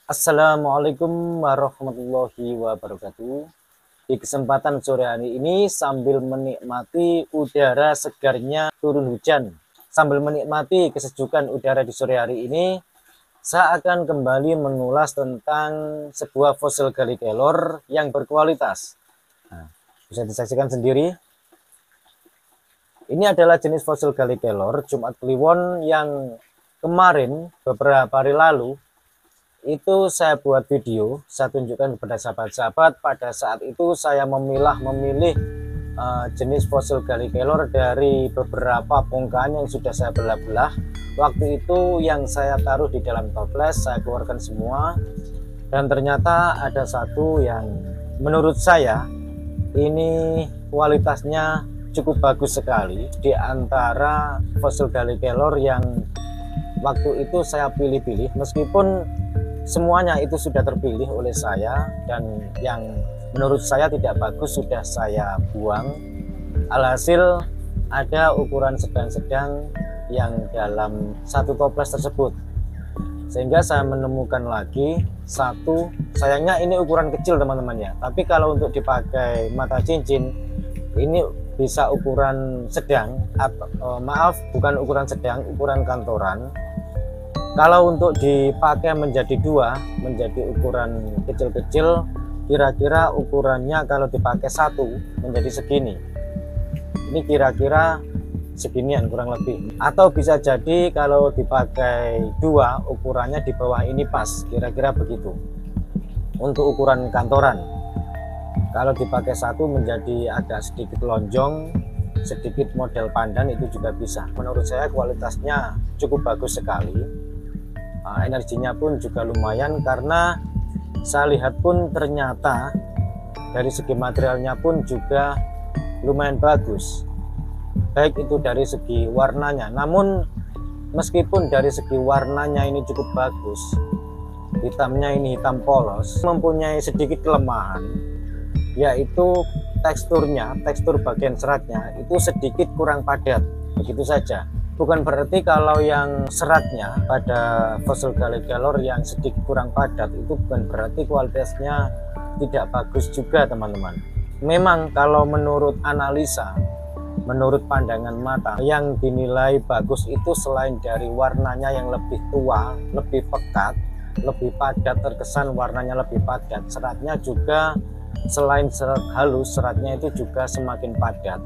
Assalamualaikum warahmatullahi wabarakatuh. Di kesempatan sore hari ini sambil menikmati udara segarnya turun hujan, sambil menikmati kesejukan udara di sore hari ini, saya akan kembali mengulas tentang sebuah fosil gallikelor yang berkualitas. Nah, bisa disaksikan sendiri. Ini adalah jenis fosil gallikelor Jumat Kliwon yang kemarin beberapa hari lalu itu saya buat video, saya tunjukkan kepada sahabat-sahabat. Pada saat itu saya memilih jenis fosil gallikelor dari beberapa bongkahan yang sudah saya belah-belah. Waktu itu yang saya taruh di dalam toples saya keluarkan semua, dan ternyata ada satu yang menurut saya ini kualitasnya cukup bagus sekali di antara fosil gallikelor yang waktu itu saya pilih-pilih, meskipun semuanya itu sudah terpilih oleh saya dan yang menurut saya tidak bagus sudah saya buang. Alhasil ada ukuran sedang-sedang yang dalam satu toples tersebut, sehingga saya menemukan lagi satu. Sayangnya ini ukuran kecil teman-teman ya, tapi kalau untuk dipakai mata cincin ini bisa ukuran sedang atau maaf, bukan ukuran sedang, ukuran kantoran. Kalau untuk dipakai menjadi dua, menjadi ukuran kecil-kecil, kira-kira ukurannya kalau dipakai satu menjadi segini. Ini kira-kira seginian kurang lebih. Atau bisa jadi kalau dipakai dua, ukurannya di bawah ini pas, kira-kira begitu. Untuk ukuran kantoran. Kalau dipakai satu menjadi agak sedikit lonjong, sedikit model pandan, itu juga bisa. Menurut saya kualitasnya cukup bagus sekali. Energinya pun juga lumayan, karena saya lihat pun ternyata dari segi materialnya pun juga lumayan bagus, baik itu dari segi warnanya. Namun meskipun dari segi warnanya ini cukup bagus, hitamnya ini hitam polos, mempunyai sedikit kelemahan, yaitu tekstur bagian seratnya itu sedikit kurang padat, begitu saja. Bukan berarti kalau yang seratnya pada fosil gallikelor yang sedikit kurang padat itu bukan berarti kualitasnya tidak bagus juga teman-teman. Memang kalau menurut analisa, menurut pandangan mata, yang dinilai bagus itu selain dari warnanya yang lebih tua, lebih pekat, lebih padat, terkesan warnanya lebih padat, seratnya juga selain serat halus, seratnya itu juga semakin padat.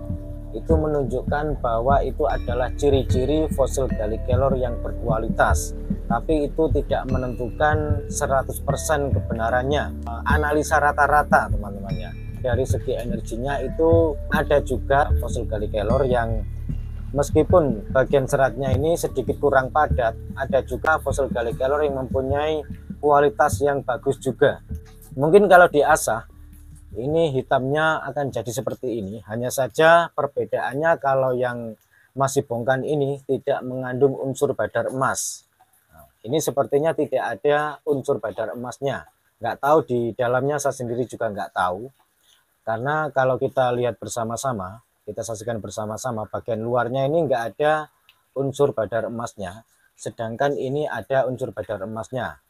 Itu menunjukkan bahwa itu adalah ciri-ciri fosil gallikelor yang berkualitas, tapi itu tidak menentukan 100% kebenarannya. Analisa rata-rata teman-teman ya. Dari segi energinya itu ada juga fosil gallikelor yang meskipun bagian seratnya ini sedikit kurang padat, ada juga fosil gallikelor yang mempunyai kualitas yang bagus juga. Mungkin kalau diasah ini hitamnya akan jadi seperti ini. Hanya saja perbedaannya kalau yang masih bongkahan ini tidak mengandung unsur badar emas. Nah, ini sepertinya tidak ada unsur badar emasnya. Nggak tahu di dalamnya, saya sendiri juga nggak tahu. Karena kalau kita lihat bersama-sama, kita saksikan bersama-sama, bagian luarnya ini nggak ada unsur badar emasnya. Sedangkan ini ada unsur badar emasnya.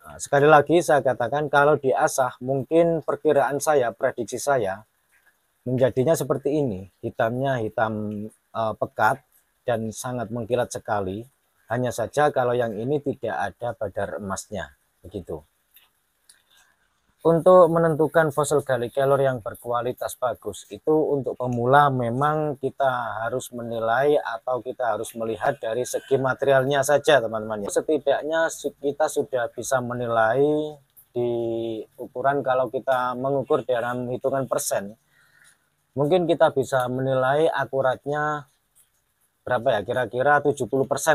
Nah, sekali lagi saya katakan, kalau diasah mungkin perkiraan saya, prediksi saya menjadinya seperti ini. Hitamnya hitam pekat dan sangat mengkilat sekali. Hanya saja kalau yang ini tidak ada badar emasnya, begitu. Untuk menentukan fosil gallikelor yang berkualitas bagus itu untuk pemula memang kita harus menilai atau kita harus melihat dari segi materialnya saja teman-teman. Setidaknya kita sudah bisa menilai di ukuran, kalau kita mengukur dalam hitungan persen, mungkin kita bisa menilai akuratnya berapa ya, kira-kira 70%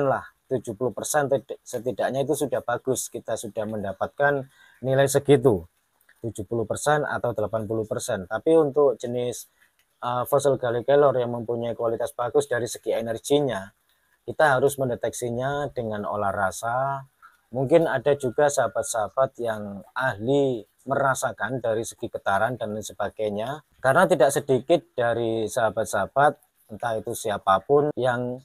lah. 70% setidaknya itu sudah bagus, kita sudah mendapatkan nilai segitu. 70% atau 80%. Tapi untuk jenis fosil gallikelor yang mempunyai kualitas bagus dari segi energinya, kita harus mendeteksinya dengan olah rasa. Mungkin ada juga sahabat-sahabat yang ahli merasakan dari segi getaran dan lain sebagainya. Karena tidak sedikit dari sahabat-sahabat, entah itu siapapun, yang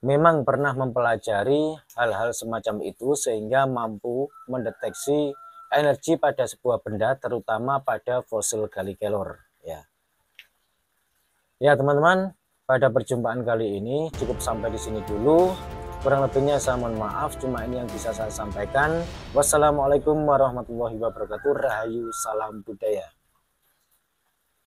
memang pernah mempelajari hal-hal semacam itu sehingga mampu mendeteksi energi pada sebuah benda, terutama pada fosil Gallikelor ya. Ya teman-teman, pada perjumpaan kali ini cukup sampai di sini dulu. Kurang lebihnya saya mohon maaf, cuma ini yang bisa saya sampaikan. Wassalamualaikum warahmatullahi wabarakatuh. Rahayu, salam budaya.